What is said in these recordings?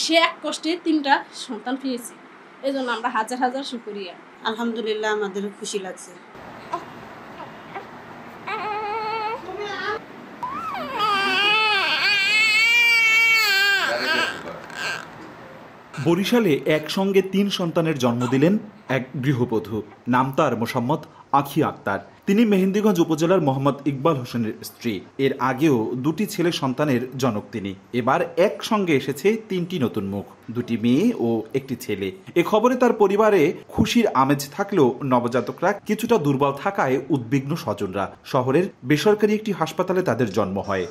সে এক কষ্টে 3টা সন্তান পেয়েছে। এজন্য আমরা হাজার হাজার শুকরিয়া। আলহামদুলিল্লাহ, আমাদের খুশি লাগছে। বরিশালে একসঙ্গে 3 সন্তানের জন্ম দিলেন এক গৃহবধূ। নাম তার মোসাম্মদ আখি আক্তার। তিনি মেহেন্দিগঞ্জ উপজেলার মোহাম্মদ ইকবাল হোসেনের স্ত্রী। এর আগেও 2টি ছেলে সন্তানের জনক তিনি। এবার একসঙ্গে এসেছে 3টি নতুন মুখ, 2টি মেয়ে ও একটি ছেলে। এ খবরে তার পরিবারে খুশির আমেজ থাকলেও নবজাতকরা কিছুটা দুর্বল থাকায় উদ্বিগ্ন স্বজনরা। শহরের বেসরকারি একটি হাসপাতালে তাদের জন্ম হয়।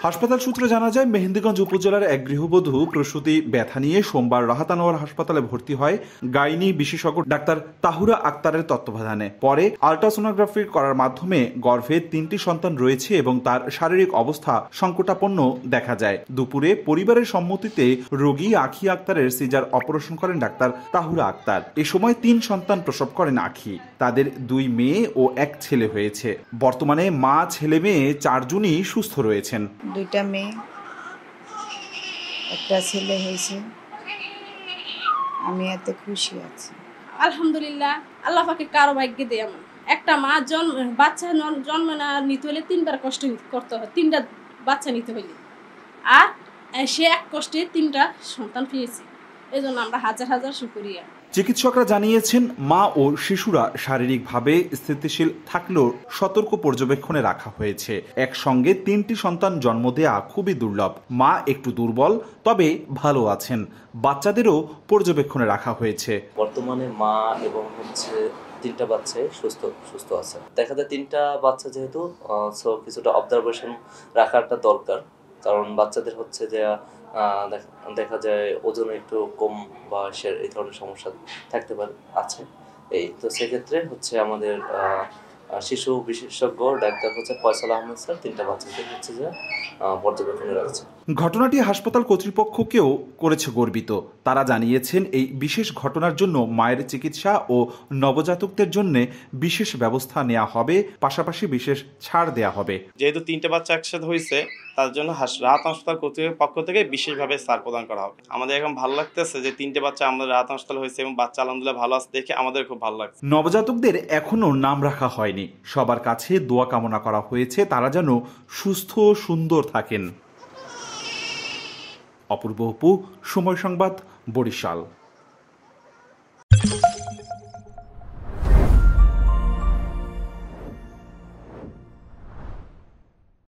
হাসপাতাল সূত্রে জানা যায়, মেহেন্দিগঞ্জ উপজেলার এক গৃহবধূ প্রসূতি ব্যথা নিয়ে সোমবার রাহাত আনোয়ার হাসপাতালে ভর্তি হয় গাইনি বিশেষজ্ঞ ডাক্তার তাহুরা আক্তারের তত্ত্বাবধানে। পরে আল্ট্রাসোনোগ্রাফি করার মাধ্যমে গর্ভে 3টি সন্তান রয়েছে এবং তার শারীরিক অবস্থা সংকটাপন্ন দেখা যায়। দুপুরে পরিবারের সম্মতিতে রোগী আখি আক্তারের সিজার অপারেশন করেন ডাক্তার তাহুরা আক্তার। এ সময় 3 সন্তান প্রসব করেন আখি। তাদের 2 মেয়ে ও 1 ছেলে হয়েছে। বর্তমানে মা, ছেলে, মেয়ে 4 জনই সুস্থ রয়েছেন। 2টা মেয়ে, একটা ছেলে হয়েছে। আমি এত খুশি আছি। আলহামদুলিল্লাহ, আল্লাহ পাকে কারো ভাগ্যে দেয় এমন একটা মা বাচ্চা জন্ম না নিতে হলে 3বার কষ্ট করতে হয়, 3টা বাচ্চা নিতে হলে। আর সে এক কষ্টে 3টা সন্তান পেয়েছে। এজন্য আমরা হাজার হাজার শুকরিয়া। চিকিৎসকরা জানিয়েছেন, মা ও শিশুরা শারীরিকভাবে স্থিতিশীল থাকলেও সতর্ক পর্যবেক্ষণে রাখা হয়েছে। একসঙ্গে 3টি সন্তান জন্ম দেয়া খুবই দুর্লভ। মা একটু দুর্বল, তবে ভালো আছেন। বাচ্চাদেরও পর্যবেক্ষণে রাখা হয়েছে। বর্তমানে মা এবং 3টা বাচ্চাই সুস্থ আছে। দেখা যায় 3টা বাচ্চা যেহেতু কিছুটা অবজারভেশন রাখাটা দরকার, কারণ বাচ্চাদের যে দেখা যায় ওজন একটু কম বয়সের এই ধরনের সমস্যা থাকতে পারে আছে। এই তো সেক্ষেত্রে আমাদের শিশু বিশেষজ্ঞ ডাক্তার ফয়সাল আহমেদ স্যার 3টা বাচ্চাদের পর্যবেক্ষণে রাখছে। ঘটনাটি হাসপাতাল কর্তৃপক্ষকেও করেছে গর্বিত। তারা জানিয়েছেন, এই বিশেষ ঘটনার জন্য মায়ের চিকিৎসা ও নবজাতকদের জন্য বিশেষ ব্যবস্থা নেওয়া হবে, পাশাপাশি বিশেষ ছাড় দেওয়া হবে। যেহেতু 3টে বাচ্চা একসাথে হয়েছে, তার জন্য রাহাত হাসপাতাল কর্তৃপক্ষের পক্ষ থেকে বিশেষভাবে ছাড় প্রদান করা হবে। আমাদের এখন ভালো লাগতেছে যে 3টে বাচ্চা আমাদের রাহাত হাসপাতাল হয়েছে এবং বাচ্চা আলহামদুলিল্লাহ ভালো আছে দেখে আমাদের খুব ভালো লাগছে। নবজাতকদের এখনো নাম রাখা হয়নি। সবার কাছে দোয়া কামনা করা হয়েছে তারা যেন সুস্থ সুন্দর থাকেন। অপূর্ব অপু, সময় সংবাদ, বরিশাল।